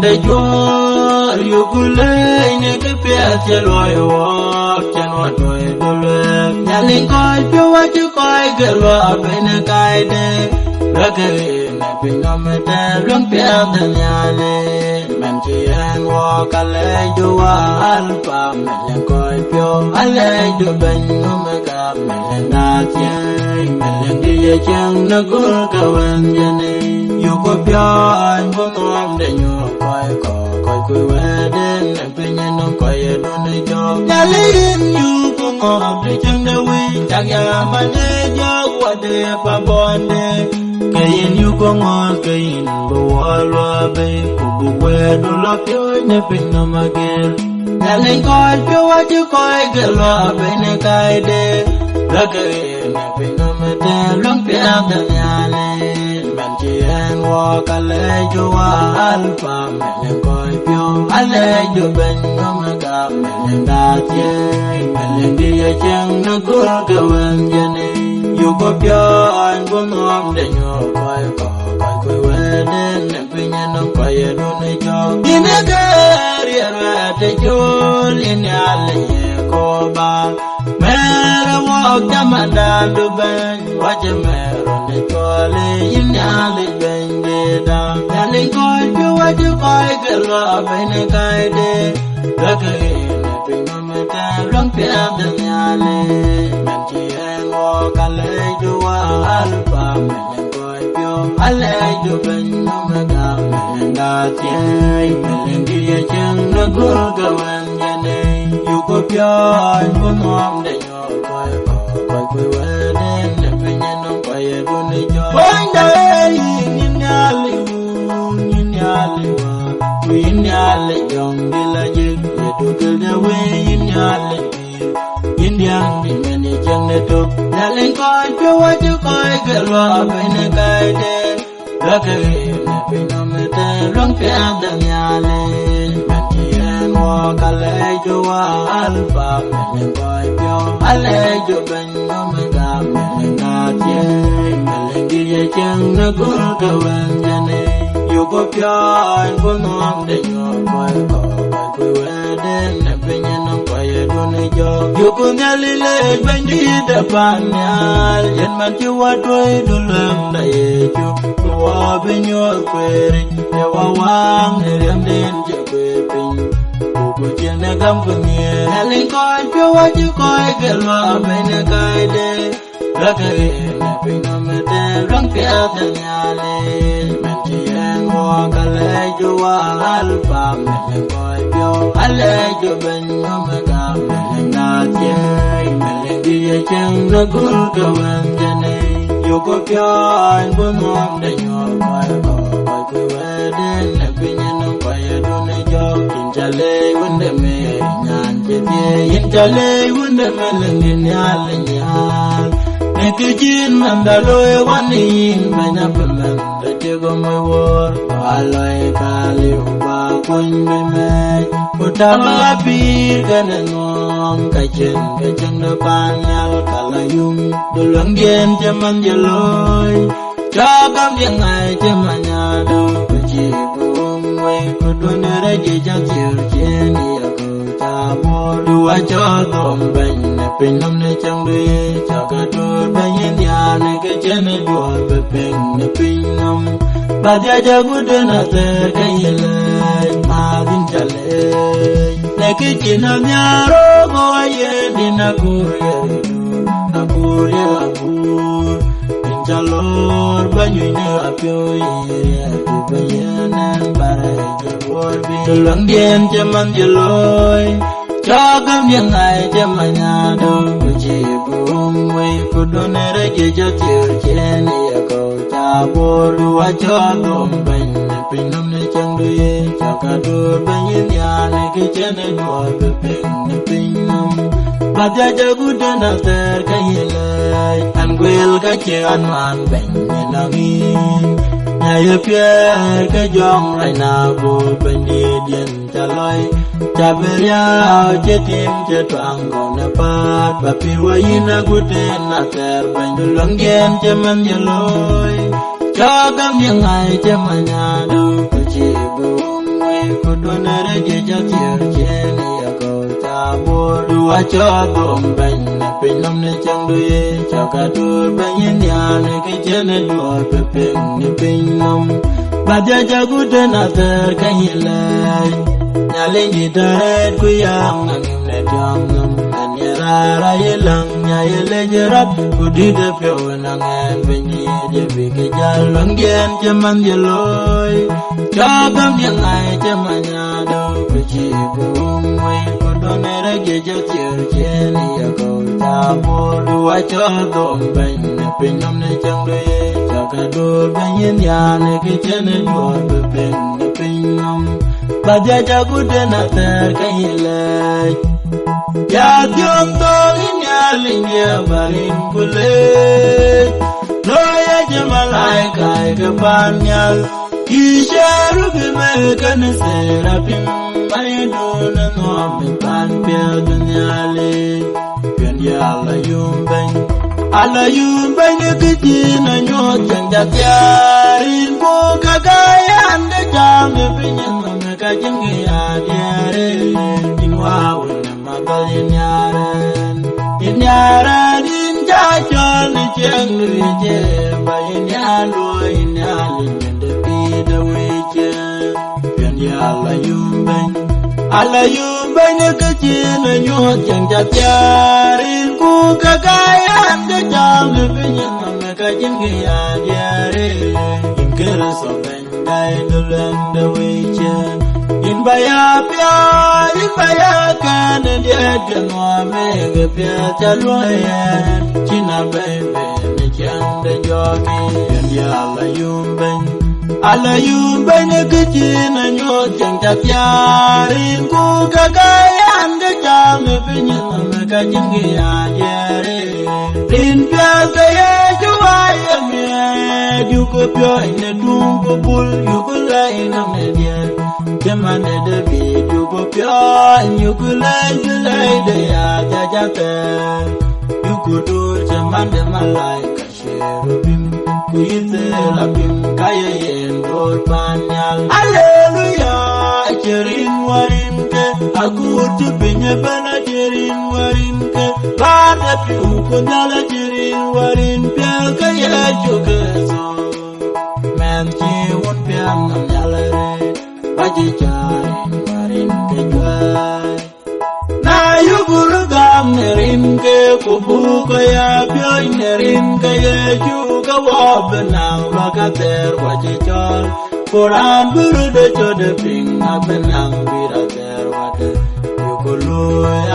de jor yu kulay ne ke pya loy wok chan wa toy dole nyalin koy pyo wa chu koy gelo ben kai de rake ne pinom de long pya de nyale men chi an wa kale ju wa alpa men koy pyo ale ju ben me ka men na chai men di chang na go ka wan jane yu ko pya an bo nom de nyu koy koy we de ne pinya no koy do ne jo nyalin yu ko ngom de chang de wi chak ya ma ne jo wa de pa bonde kayin yu ko ngol kayin bo wa be ko bu we do la pyo ne pinya ma gel nyalin koy pyo wa ju koy gelo be ne kai de la kayin ne pinya ma de long pya de nyale men chi an wa kale jo wa alfa men koy pyo ale jo ben no ma ga men da che men di ya chang no ko ka wan jane yu ko pyo an bo nom de nyo koy koy we de ne pinya no koy do ne jo ine ga ri ra te jo lin ale ko ba mera wa ga ma da du ben wa je mera ne ko le yin ale ben de da ale koy pyo wa ju koy ga lo ben kai de la ke ne pinya me ta long pya de nyale men chi en wa ka le ju wa alfa men koy pyo ale ju ben no me ga men da che men di ya chang no go ga wan ya ne yu ko pyo an bo nom de yo koy we de ne pinya no koy do ne jo boy da yin nyale yin nyale wa yin nyale jong de la je do ke de we yin nyale yin yang di men chang ne to nyalen koy pyo wa ju koy ge lo be ne kai de la ke ne pinya me te long pya de nyale men chi en wa ka le ju wa alfa men koy pyo ale ju ben no me ga men na che men di ye chang na ko ka wan jane yu ko pyo an bo nom de yo koy we de ne pinya no koy do ne jo yu ko nyali le ben di de pan nyal yen man chi wa toy do lam da ye chu wa be nyo kweri ne wa wang ne rem den je kwe pin ko chen ne gam ko nye nyali koy pyo wa ju koy ge lo be ne kai de la ke ne pinya me te rang pya de nyale men chi en wa ka le ju wa alfa men koy pyo ale ju ben no me ga men na che men di ya chang no ko ka wan jane yu ko pyo an bo nom de yo koy we de ne pinya no koy do ne jo kin chale wonde me nyan che tie yin chale wonde me lengin nyal nyal ne ke jin man da loy wanin banya pemen de che go moy wor aloi ka liu ba kun me utama pir kana ngom ka chen de pan yal kala yung do lang gen che man je loy cha gam yang ai che man ya do ku chi bum wei ku do ne ra je cha chiu chen ya ko cha mo du wa cho dom ben ne pin nam ne chang du ye cha ka do ben yin ya ne ke chen ne do be pen ne pin nam ba ja ja gu de na te ka ye le ma din cha le ne ke chi na nya ro go ye din na ku ye na ku ye a ku Jalor banyu ne apyo ye tu bayanan bare jor bi lang dien jaman jeloy chagam yang ai jamanya do ji bum wei ku donere je jatir chen ya ko cha bor wa cha dom ban pinam ne chang du ye cha ka dur ban yin ya ne ke chen ne do be pin pinam Baja jagu dan alter kayelay Angwil ka chian man ben nilami Nyaya pier ka jong ray na bu ben di dien chaloy Chaberia che tim che tuang kong na pat Bapi wayin aku ten alter ben dulang gen che man yaloy Chagam yang ay che manyadu Kuchi bum we donere je jatier cheni ya ko ta bor dua cho dom ben na pinom ne chang duye chaka dur ben ya ne ke chene dua pepe ni pinom baja jagu de na ter kayilai nyale ni daret ku yang ngam ne jam nam anyara ra yelang nyale jerat ku di de pe na ngan ben ni de be ke jalong gen jaman jeloy chagam yang ai jamanya do ku chi bu wai ku donere je jatier cheni ya ko ta bo dua cho dom ben ne pinom ne chang de chaka dur ben ya ne ke chene dua pepe ni pinom baja jagu de na ter kayilai ya diom to inyalin ya barin kule loya jamalai kai kapanyal isharu bime kan serapim mayaduna no pan pia dunyale pen ya la yumben kiti na nyot janja tiarin ko kagaya ande jam pinyen me ka jingi adiare inwa wona magalin yaran in jajol ni cheng rije bayin yalo inalin de pida weche pen ya la yumben kiti na nyot janja tiarin ko kagaya ande jam pinyen me ka jingi adiare inkera so ben dai dulang de weche in baya kan dia ganwa me ge pya chaloya china bebe ne chande jogi ya ala yumben ke china nyo jang ta yarin ku kagaya ande jam pinyen me ka jingi ajere rin pya saya juaya me du ko pyo ne dung ko bul yu ko lai na me dia jamane de bi du ko pyo yu ko lai de ya ja te yu ko do jamane malai ka sherubim ku yite labim kaya yen dor panyal hallelujah jerin warin ke aku tu binya bana jerin warin ke bana pi ko dala jerin warin pya kaya juga so men ki won pya nam yalare baji jarin warin ke jwai na yuguru gam nerin ke kubu kaya pya nerin kaya juga wabna wakater waji chol Quran buru de chode ping abenang birater wate yukulu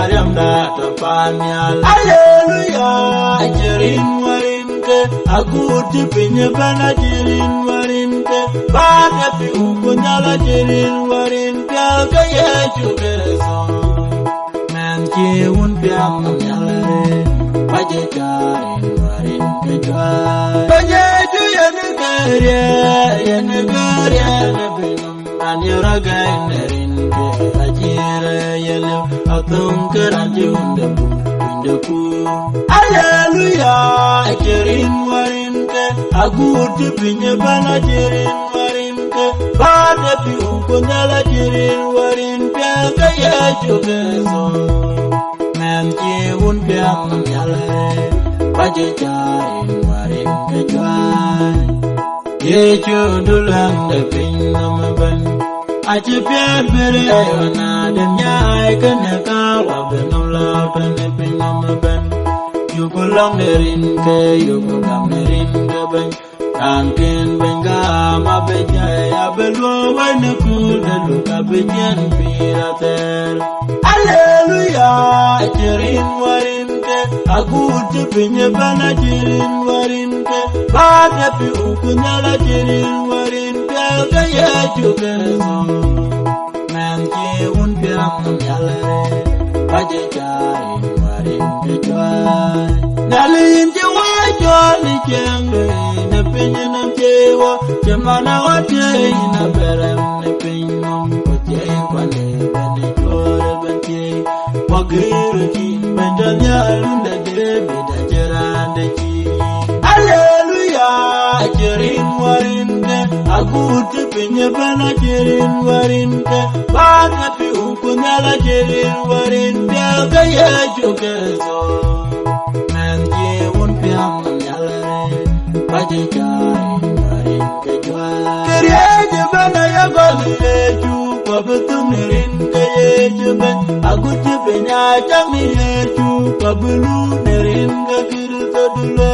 ayam da tapanyal hallelujah jerin warin ke aku tipinya bana jerin warin ke bana pi ukunyala jerin warin ke kaya juga so man ki un piam nyalare baje jarin warin ke jwai baje ju yen gariya ne binum anira gainerin ke ajira yelo atum karaji undaku hallelujah jerin warin ke agut pinya bana jerin warin ke bana pi ukunyala jerin warin pe kaya juga so man ki un piam nyalare baje jarin warin ke jwai yechu dulang de pinam ban achi pian bere ayona dem nyai kana ka wa benam la ban pinam ban yu ko long derin ke yu ko gam derin ke ban kanken benga ma be jaya belo wa ne ku de lu ka be jan pirater hallelujah jerin warin ke agut pinya bana jerin warin ke bana pi ukunyala jerin warin ke kaya juga so man ki un piam yalare baje jarin warin ke jwai dalin jiwa joli jeng ne pinya nam jewa jamana wate ina berem ne pinyam ko je kwale bane jore bante wagiru ji benjanya lunda de bida jerande ji hallelujah jerin warin ke Agut pinye bana jirin warin ke bana pi ukunyala jirin warin ke kaya juga so men je un piang nyalare baje jarin warin ke jwa keriye je bana ya gole ju pabetum nerin ke je ben agut pinya jami ju pabulu nerin ke kirto dule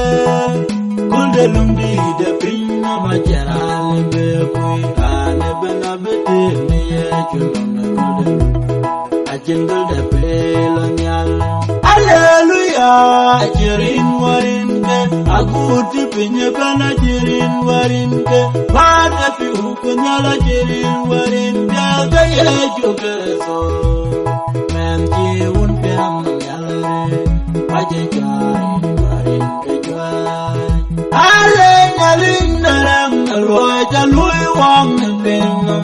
kuldelum di de pinna majaral be kui ane bena bete ne ye chulum kuldelum ajengul de pelonyal hallelujah jirin warin ke agut pinye bana jirin warin ke bana fi ukunyala jirin warin ya ga ye jugeso men ji un piam nyalare baje jarin warin ke jwa Alingalindarang alwaja lui wang nabinam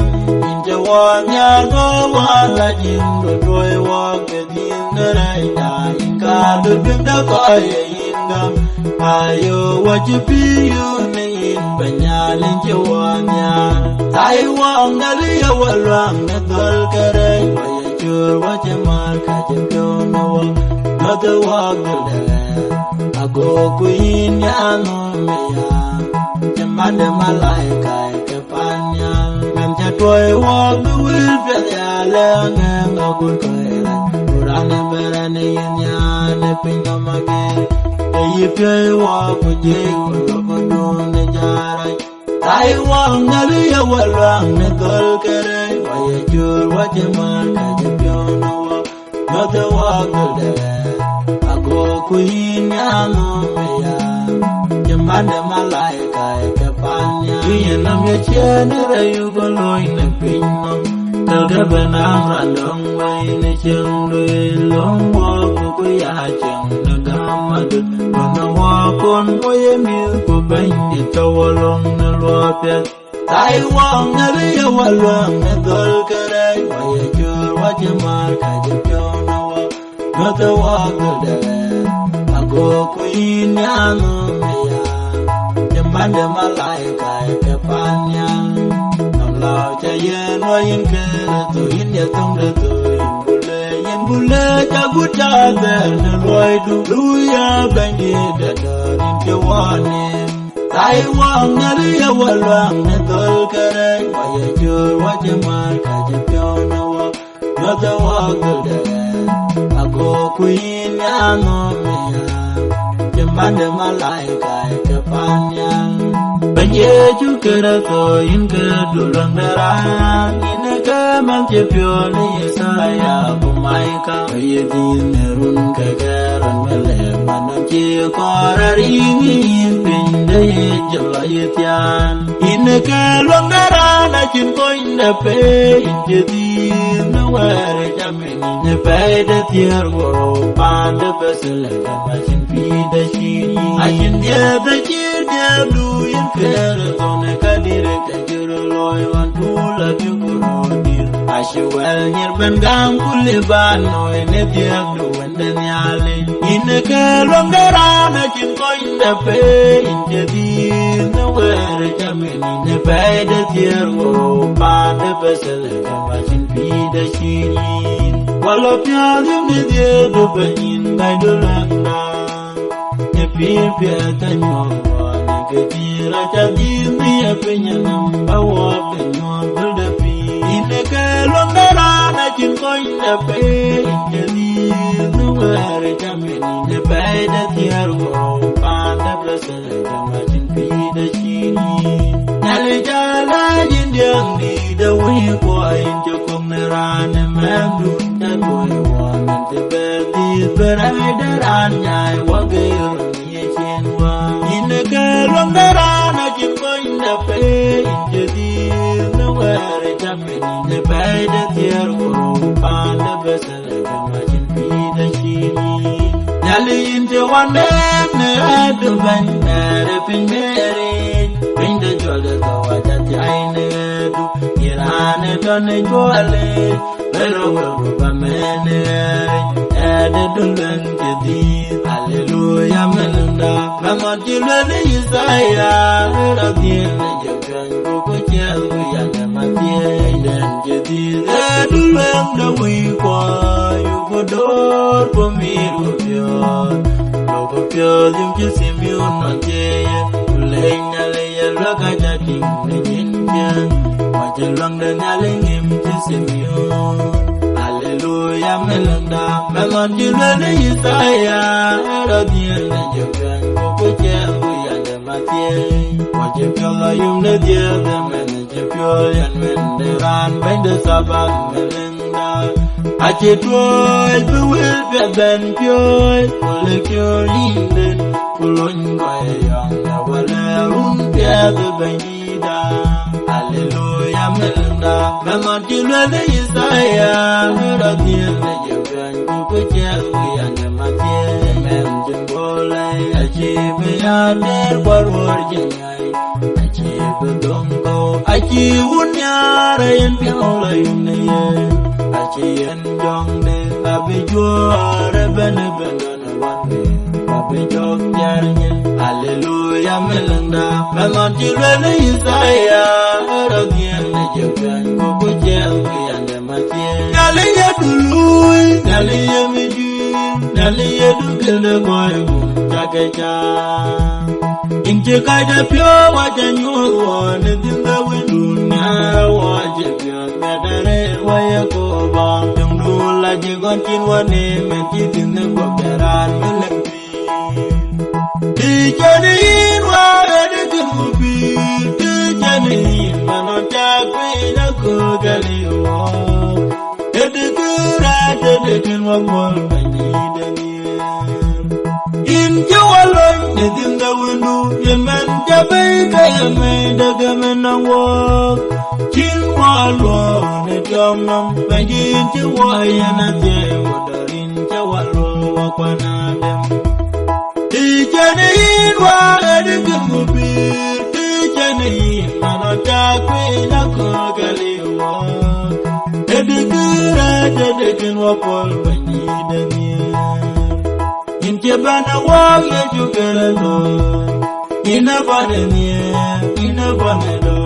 Inja wanya go wala jindo doi wang kedindarai da Inka dubinda kaya ingam Ayo wajibiyo na in banyalin jawanya Tai wang naliya walwang na dolkaray Wayajur wajamal kajagyo na wang Nada wag nalala Ago kuin ya no meya Jamade malaika ke panyal Mem jatoy wag wil pe ya lengang agul koira Urane berane yenya ne pingamage Eyi pe wag je kulokodo ne jaray Tai wag ngali ya walwang ne dol kere Waye jur wajemal kajapyo no wag Nada wag nalala Kuin ya no meya Jamade malaika ke panya Kuya nam ya chene rayu goloy na pinyong Talga benang randong way na cheng lui long wako kuya cheng na gamadut Wana wakon moye mil ko bany tawalong na luapet Tai wang na riya walwang na dol karay Waya jur wajamal kajapyo na wak Nata wakal dala Ago kuin ya no meya Jamade malaika ke panya Nam lao cha yen wa yin ke to yin ya tong de to yin bule cha gu cha de na loi du lu ya bangi de da rin ke wane Tai wang na ri ya walwang na dol kare wa ya jur wa jamal ka je pyo na wa no ta wa gul de Ago kuin ya no meya Jamade malaika ke panya Banye chukera to inke dulang darang Ine ke mangche pyo ni yesaya bumaika Baye dinerun ke geran mele mananchi koraringi Pinde ye jala yetian Ine ke luang darang na chin ko inde pe Inje dir na ware jamin Ine pe de tiar goro pande besele Machin pide shiri Achin dia de chir dia du yin kere Zone kadire kajiro loy wan pula juguro dir Ashi wel nyer ben gam kuliban Noy ne dia du wende nyale Ine ke longera na chin ko inde pe Inje dir na were jamin Ine pe de tiar goro pande besele Machin pide shiri Walo piadim ne dia du benyin Gai du langda Ne pipia tanyo Ne ketira chadimi ya penya namba wa penyo Bulda pi Ine ke longera na chinko inde pe Inje dir nuwere jamini Ne paida tiar goro Panda blesele jama chinpi da shiri Nali jala jindyang di da wii kwa inje kumnerane mendu Nagoi wamin te berdi berai daran nyai wagayur niye chenwa Ine ke longera na chinko inde pe Inje dir nuwere jamini Ne paida tiar goro Panda blesele jama chinpi da shiri Nali inte wande ne adu ban mere pin mere Pinda jolda tawa jati aine du Irane tone jwale Pero wego pa mene Ede dulen kedi Hallelujah menunda Mama jilwe ne Isaiah Radine jebyan kukuchi leng da wi kwa yu go dot po mi ru pyo lo go pyo lim chi sim yu no je leng na le ya la ka ja ting ne yin ja ma je lang da na le ngim chi sim yu hallelujah melanda melon di le ne isaya ra di ne je kan ko je wi ya de ma tie ma je pyo la yum ne je de men je pyo yan men de ran ben de sabat melanda a che toy bu wil be ben pyo le kyo linden kulon go yang na wala run pya de ben da hallelujah melanda melon di le ne isaya ra di ne je kan ko je wi ya de ma tie men je bo le a che me ya de war war je ngai a che bu dong go a che un ya ra yen pyo la yum ne ye a che yen jong de a be jo ra ben ben na wan de a be jok yar nyen hallelujah melanda melon di le ne isaya ra di ne je kan ko je wi ya de ma tie nale ye du lui nale ye mi ju nale ye du ke le boy bu ta ke cha inje kai da pyo wa ja nyu wa ne din da wi du na wa je pyo me da re wa ye ko ba dum du la je gon tin wa ne me ti tin ne ko be ran me le ti je ni wa de ku bi ti je ni ma no ta kwi na ko ga li wa de ku ra de ken wa mo ba ni de ni in je wa lo ne din da windu yen man ja be ka ye me da ga me na wo chin wa lo ne jom nam ba yin je wa ye na je wa da rin je wa lo wa kwa na dem ti je ne wa de ku bi ti je ne ma no ta kwi na ko ga li wo de ku ra de ken wa pol ba ni de ni inje bana wa ye ju kele no ina bana ni ina bana do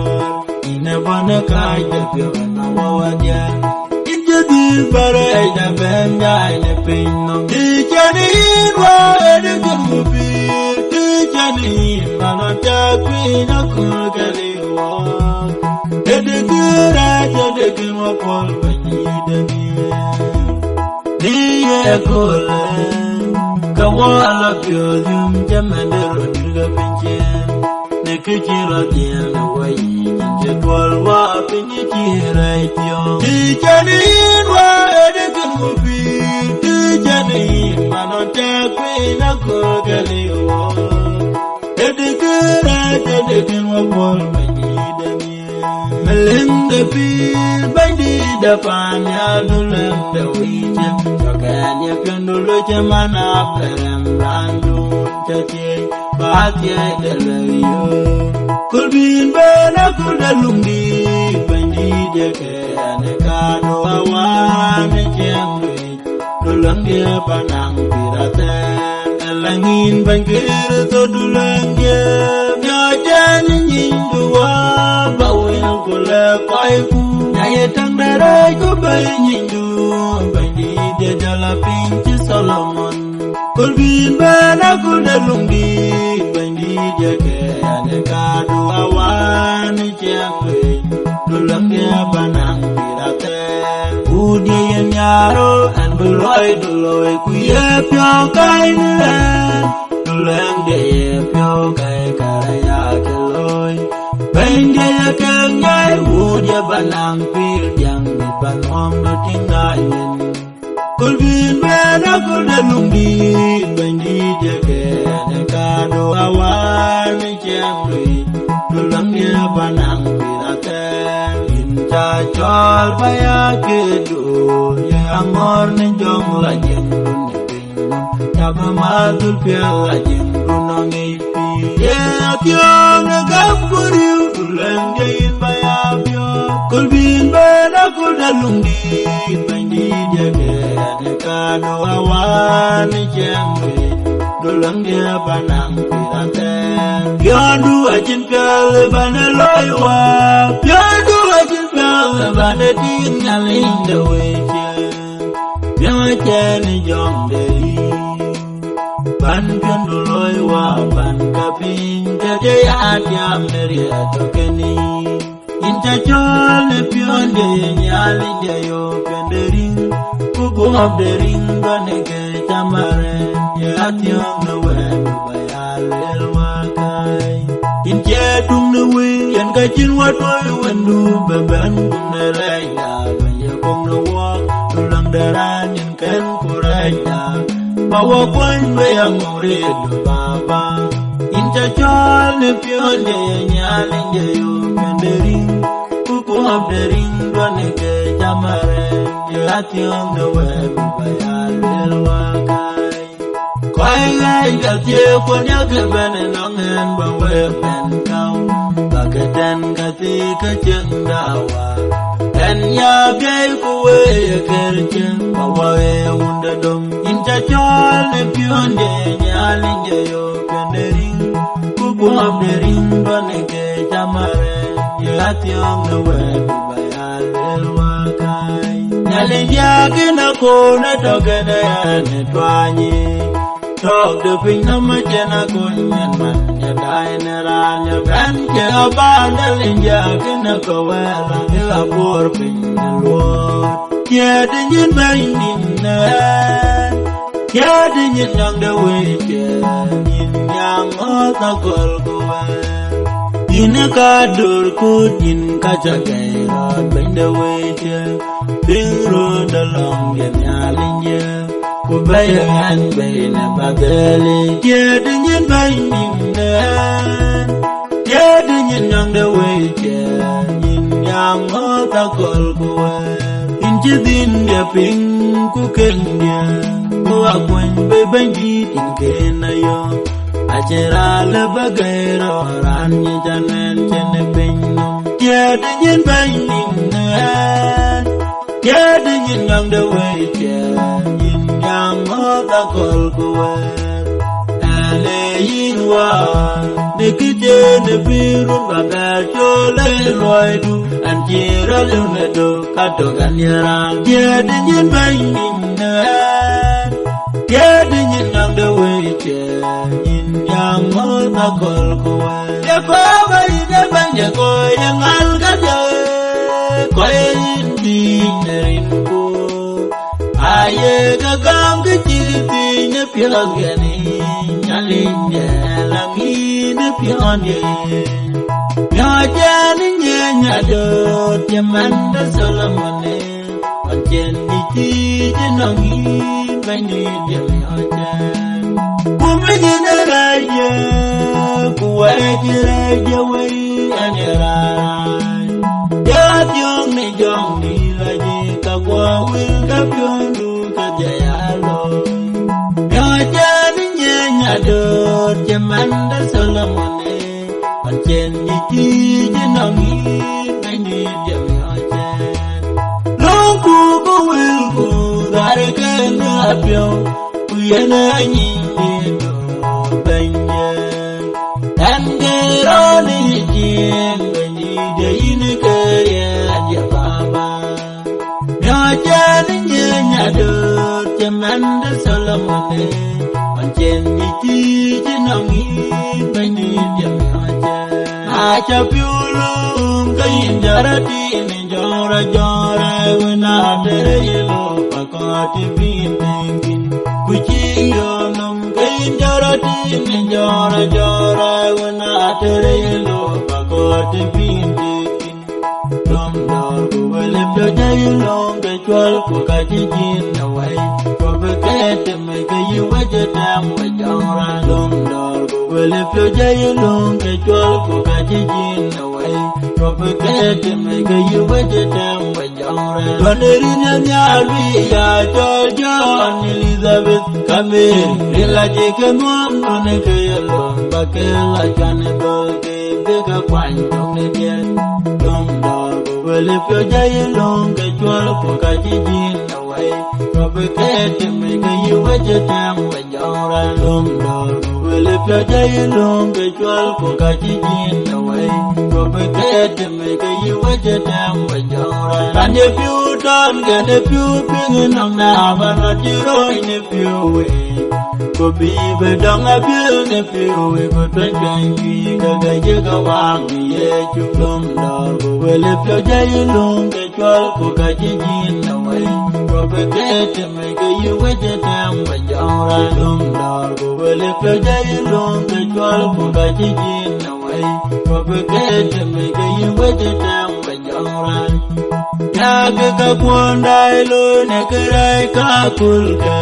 ina bana ka de pyo na wa ja inje di bare da ben ga ne pin no di jani wa de ku bi di jani bana ta kwi na ko ga le wa de ku ra de ku wa pol ba ni de ni ye ko le Kawala pyo yum jamandero nirga pinchen Neke chiro diana wayi Jinche twalwa pinye chira ityo Tijanin wa edeke mubi Tijanin manota kwina kogaliwa Edeke raja deken wapol majidani Melinda pil bandi dapan ya dulanda wijen Chokanya piondolo chamana perem randun chache Batia delayo Kulbin bena kudalungi Bandi jake anekano awane chemri Dulangia panang piraten Elangin bangkir to dulangia Nyajan nyindua Bawin kule kwaiku Nyaya tang darai ko bayi nyindu Bandi dia jala pinci Solomon Kulbin bana kudalungi Bandi jake aneka dua wani chemri Dulangia panang piraten Udi yang nyaro an beloy doloy kuye pyo kai nilen Dulang dia pyo kai karaya keloy Bende ya kenyai udia banang pir yang di panom do tinggayin Kulbin bena kudalungi Bandi jake aneka dua wani chemri Dulangia panang piraten Chachol baya kedo ye amor ne jong la jeng ne pin Chaba madul pia la jeng no ngipi ye akyong gamburi ulang jain baya pio Kulbin bena kudalungi Bandi jage ne kado awan jemri Dulang dia panang piraten Yondu ajin pia bana loywa Yondu ajin pia ba de tin nyaling de weche Pia cheni jong de Ban piondo loy wa ban kapin Jade adiam neria tokeni Inta chole pionde nyaling de yo pendering Kuku abdering baneke chamare Yationg na wen bayalel wakai Inche tung na we yan kachin watoi wendu Beben kumne raya Baya kong na wak Tulang daran yan ken kuraya Bawa kwan bayang urido baba Incha chole pionde nyaling jayo pendering Kuku abdering baneke chamare Yationg na wen bayalel wakai Koi gai gatie kwanya kebene nongen bawe ben kau Bageten kati keceng dawa Dan ya gai kuwe ya kerjeng Bawa unda dom Inca chole pionde nyalin jayo pendering Kuku abdering baneke chamare Yationg na web bayalel wakai Nyalin yakin aku na togene ane twanyi Talk the ping na machena kunyan man ya daina ranya ban ke abandal inja kena kawala ila por ping luot ya dinyin bainin na ya dinyin yang de weche yin yang ota kol kuwa ina kadur kudin kaca gairot bain de weche ping ro dalong yan yalinja Kubayan bayna badali Yadinyan baynin Yadinyan yang da weche Yin yang otakol kuwa Inchidin dia ping kuken dia Kuakwen bebanjit inkena yo Acera lebagai rorannya janen chene penyum Yadinyan baynin Yadinyan yang da weche Yang otakol kuwe Aleyin wa Nikije nebirun bagar chole loidu Anjira lunedo kato ganyarang Yadinyin bayinin Yadinyin yang deweche Yin yang otakol kuwe Yako bayine banya koyang algada Koyin dinerin ku Aye gagam keciliti nyepion gani Nyalinya langi nepion ye Nyajani nyadot Yamanda Solomone Onchen iti jenongi Bani demi ojan Kumegina raja Kuwaji raja wai anirai Yationg ni jong ni laji Kakwa wil kapion Nyadot Yamanda Solomone Onchen iti jenongi Bani demi ojan Longku kuwilku Gareken apyo Kuyana nyindido banyan Dan geroni jien Bani dayin karian ya baba Nyojan nyadot Yamanda Solomone Onchen iti jenongi Bani demi ojan Acha piulung kayin jarati Ninjora jora Wena tere yelo Pakoti bintengin Kuchiyo nung kayin jarati Ninjora jora Wena tere yelo Pakoti bintengin Dom dor kuwele pyo jayulong Kechwal kukajijin nawai Kubekete meke yuwajatam wajora Dom dor kuwele pyo jayulong Kechwal kukajijin nawai Kubekete meke yuwajatam wajora Dwanerinya nyalwi ya John Elizabeth Kamiri Rila jike mwam done kayalong Bakela jane dolke Dega kwanyong nedyen Dom dor kuwele pyo jayulong Kechwal kukajijin nawai Kubekete meke yuwajatam wajora Dom dor le pyo jay long ke chwal ko ka chi jin na wai ko be ke te me ke yi wa je tam wa jong ra ban ye pyu don ke ne pyu ping nong na ba na ji roi ne pyu we ko bi be dong a pyu ne pyu we ko twen twen ki ga je ga wang ye chu lom da ko le pyo jay long ke chwal ko ka chi jin na wai ko be ke te me ke yi wa je tam wa jong ra lom da ko le pyo jay long ke chwal ko ka chi jin na wai ko be ke te me ke yi wa je tam wa jong ra ya ke ka kwon dai lo ne ke rai ka kul ke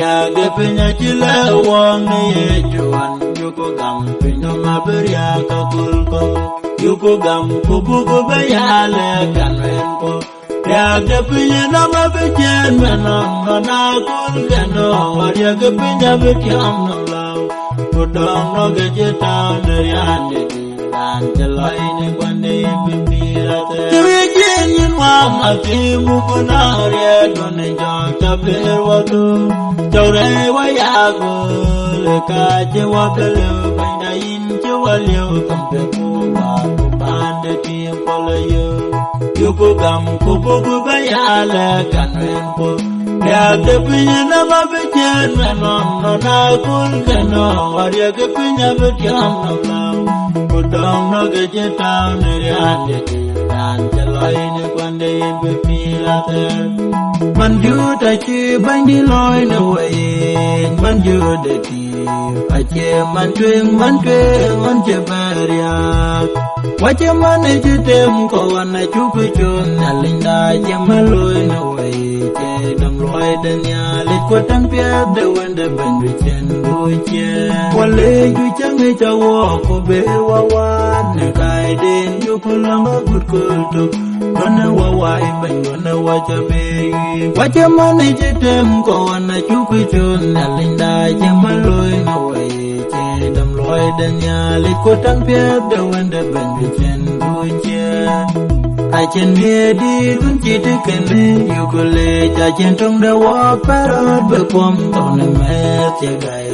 ya ke pinya chi le wong ne ye chuan yu ko gam pinyo ma ber ya ka kul ko yu ko gam ko bu ko ba ya le kan ren ko ya ke pinya na ma be chen me no na kul ke no ya ke pinya be tiam no lao ko dong no ke je ta ne ya ne dan je lai ne kwan ne bi bi ra te yin wa ma ti mu ko na re do ne jo ta be wa do jo re wa ya go le ka je wa be le ba na yin je wa le kam be ko wa ko ban de ti ko le yo ko gam ko bo ko ba ya le kan ren ko ya ke pinya na ma be chen me no na kul ke no wa ya ke pinya be tiam no lao ko dong no ke je ta ne ya ne dan je lai ne kwan de be pi la te man ju ta chi ban di loi ne wei man ju de ti a che man on che baria wa che man ne je tem ko na chu ku chun na linda che ma loi ne wei che dam loi de nya le ko tan pia de wen de ban bi chen du che wa le ju chang ne cha wo ko be wa ne kai den ju ko lang gut ko to Wana wawai bang wana wacha be wacha mane je tem ko na chu ku chun na linda je maloi na wai che dam loi da nya le ko tan pia de wan de ban bi chen du che a chen me di dun chi de ken le yu ko le cha chen tong da wa parot be pom to na me che gai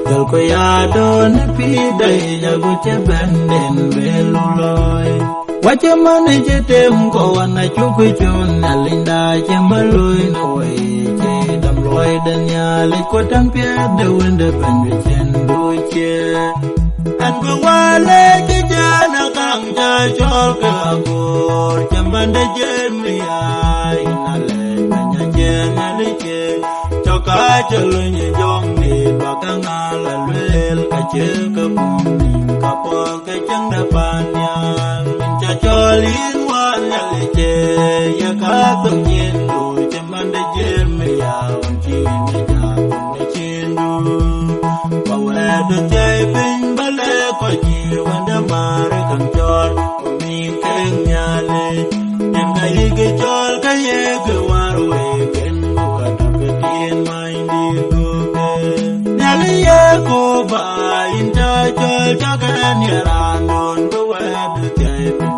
dal ko ya don pi dai ya go che ban den be lu loi wacha mane je tem ko na chu ku chun na linda je maloi na wai che dam loi da nya le ko tan pia de wen de ban bi chen du che an ko wa le ke ja na kang ja chol ka bor cham ban de je mi ai na le nya je na le che cho ka chol ni jong ni ba ka nga la lel ka che ka bum ka po ka chang da pan nya cho liên quan là lệ chê ya cá tự nhiên đủ chăm ban để chê mê ya on chi mê ya on để chê đủ và về được chơi bình ba lệ có chi quan đã mà để cầm chọn của mình keng nhà lệ em cái chọn cái ye cái qua rồi keng của tập cái tiền mai đi cô nhà lệ ya cô bà in cho cái nhà ran đồn cô về được chơi bình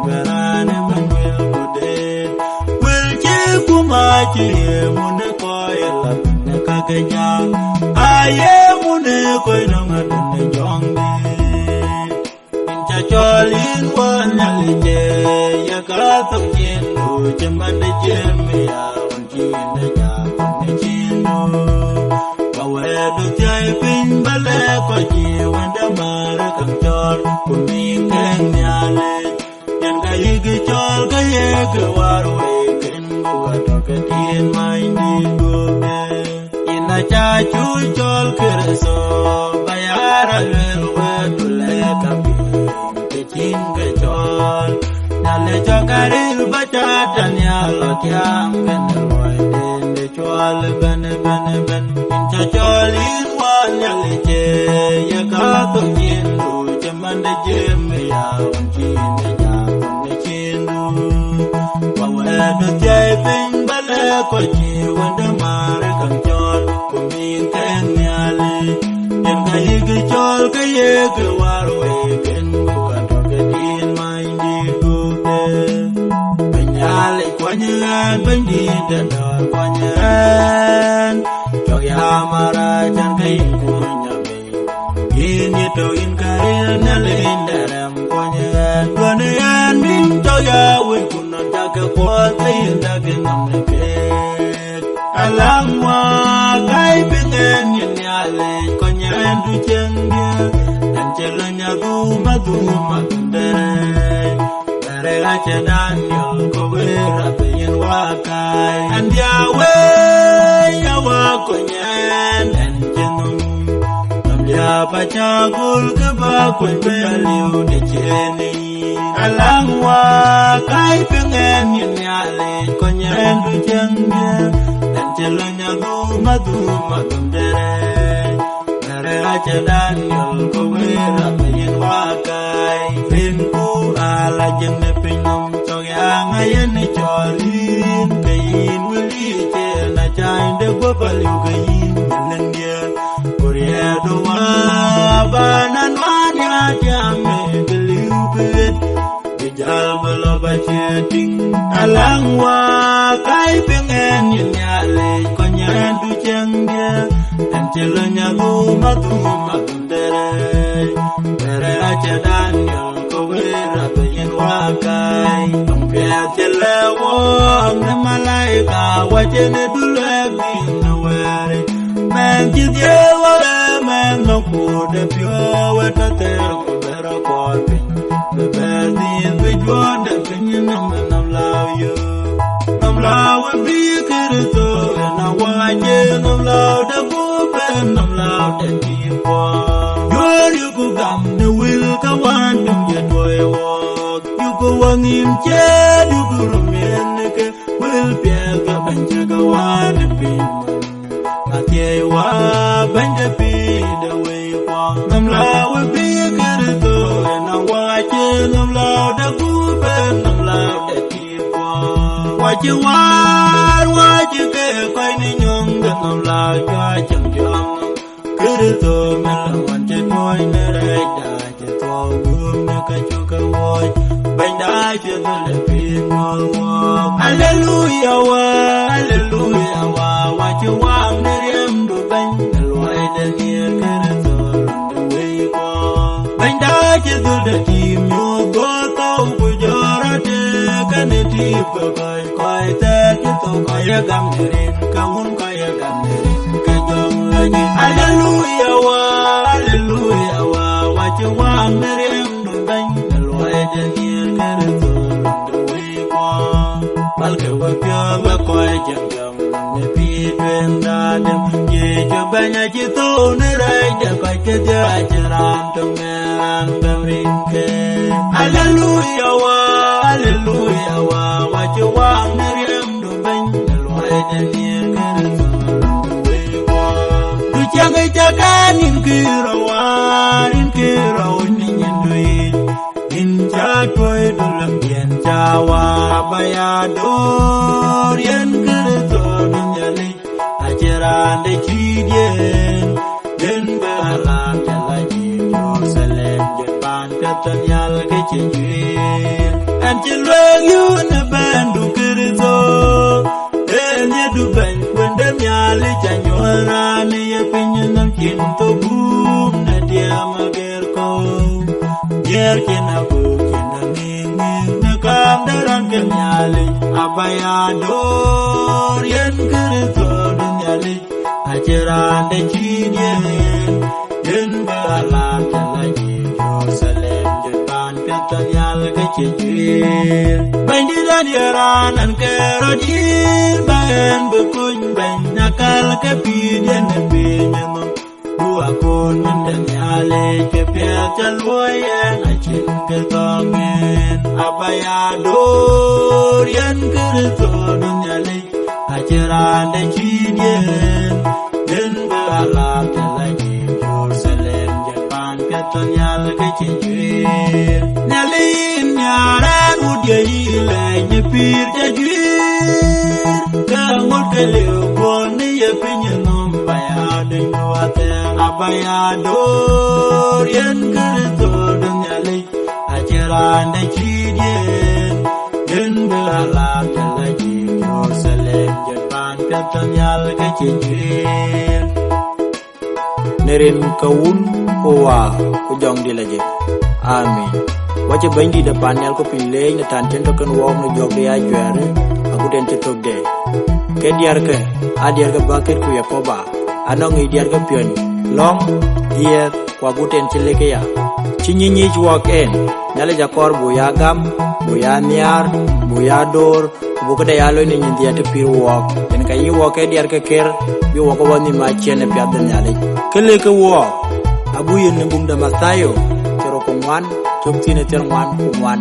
chi mun ko la ne ka ke ja aye mun ko no ngat ne jong de in cha cho lin wan ya le je ya ka to yin do cham ban de je me ya on chi ne ja ne chi no ba we do jai pin ba le ko ji wan da ma ra kam chor ku mi ken ya le yan ka yi ge chol ka ye ke war we cái tiền mai đi go in a cha chu chol kerso bayara lel we tu le kapi ke chin ke chol na le cho karil ba cha tanya lo kyam ben loy den de chol ben in cha chol in wan ya le che ya ka to yin du chaman de je me ya on chin de ja ne chin du wa we do jai ben ko chi wanda mare kam chol ko min ken nyale en ga yigi chol ka ye ke war we ken ko ka to ke tin mai di go te benyale ko nyan ben di de do ko nyan cho ya mara chan kai ko nya me ini to in kare na lenda ram konya gone an bin to ya we kunon ta ka kwa tai da ke nam ke alangwa kai pengen nya le konya andu chenge an chelanya du madundere dare ga chedan yo ko we ra pe yin wa kai and ya we ya wa konya an chenum nam ya pa cha gul ka ba kwen be liu de cheni alangwa kai pengen nya le konya andu chenge Chelanya du madundere dare aja Daniel kowe rapayin wakai Rinku ala jenne pinom Togyang ayen cholin Kayin wili chena chainde Gwapaliw kayin Melendia Korea doa Banan wanya jame Beliw bit Bijal balabacheting Alangwa kai pengen nyale konya du chenge antelanya du madundere dare aja Daniel kowe rapayin wakai ampia telewo na malaika wajene dulagi naware men jidyewa men no kude pyo wetater kubera kopi beberdi bijwande pinyina menam layo Namlaw bi kirto na waje namlaw da gobe namlaw da tipo you go gam the will ka wan dum ye toy walk you go wangin che you go rumen ke will be ga banja ga wan pin atie wa banja pi the way kwa namlaw bi kirto na waje namlaw da gobe namlaw da tipo Wachi war wachi ke koi ni nyong da nam lao cha chang chang Kirito mela wanche koi ne rai da che to gum ne ka chu ka woi Bang da che da le pin wal wak Hallelujah wa wachi wang ne riem du bang Alwai da niya kirito rundu wei kwa Bang da che du da tim nyo go tau ku jora te ka ne tip ka kai Koi te kito kaya gamnerin Kamun kaya gamnerin Kajong lagi Hallelujah wa Wachi wang nerim dubang Alwai janir kerito Lunduwi kwa Balke wapya wakoi janggam Nepi duen dadem Ye cobanya cito nerai Jakoi keja ajaran Tumeran gamrin ke Hallelujah wa Wachi wang nerim dubang Alwai janir kerito Lunduwi kwa Duchang jagan in kirawan ninyin duit In jatoy dulang yen jawa Bayador yen kerito dunyalik Ajaran de chidyen Yen balam jalagi Jerusalem Jepan katanyal kechenjuin Anchilwag yun na bandu kerito Enye duban kwende myali chanyorani Ye pinyenam kinto boom na dia magerko Yer kina bu kina minging Na kamdaran ke myali Abayador yen kerito dunyali Ajaran de chidyen Yen balam jalagi Jerusalem Jepan katanyal kechenjuin Bandiran yaran an kerodin Bayan bekuny banyakal kepidyan na pinyanom Dua kun mendanyali kepiat jalwayan Achin ketongin Abayador yan kerito dunyali Ajaran de chidyen Yen balak jalagi Jerusalem Jepan katanyal kechenjuin Nyalin nyaran udya ilay nyepir jajuir Kangol keliw boni ya pinyanom Bayadeng duwate Abayador yan kerito dunyali Ajaran de chidyen Yen balak jalagi Jerusalem Jepan katanyal kechenjuin neren kaun owa ko jong dilaje amin wache bandi da panel ko pile na tanten to kan wo no jogde ya jware aku den te togde ke diar ke adiar ke baket ku yakoba anong idiar ke pion long dier kwa guten chileke ya chinyinyi chwak en nyale jakor buya gam buya niar buya dor buka da yalo ni nyindia te pir wok en ka yi wok e diar ke ker bi wok woni ma chene pya den nyale kele ke wok abu yen ne bum da masayo tero ko wan tok tine ter wan ko wan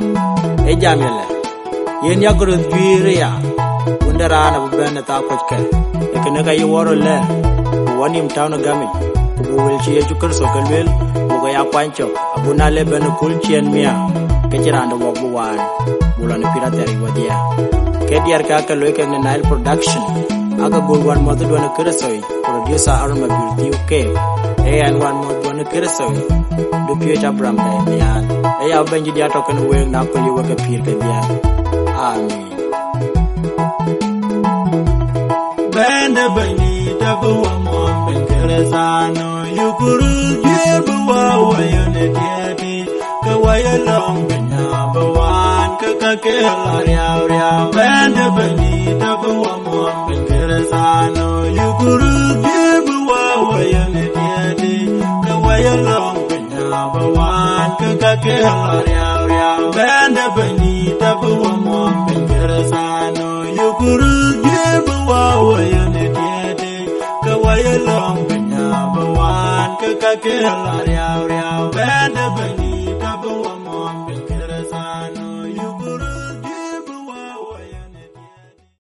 e jamele yen yakoro dwire ya undara na bu ben ta ko ke e ke ne ka yi woro le woni mtawno gami ko wel ci e jukar so kalwel buga ya kwancho abuna le ben kul chien mia ke ciranda wok bu wan bulane pirateri wadia ke diar ka ka loike ne Nile production aga gol wan modu dona keresoi producer arma beauty okay e an wan modu dona keresoi do pieta bram be yan e ya benji dia to kan we na ko yuwa ka pir ke dia amin bende bani da bu mo ben keresano yukuru jebu wa wayone diati ka wayalong benya bawan ka ke la bende bani da bu mo ben keresano yukuru jebu wa wayone diati ka wayalong benya bawan ka ke la bende bani da bu mo ben keresano yukuru jebu wa wayone diati ka wayalong benya bawan ka ke la bende bani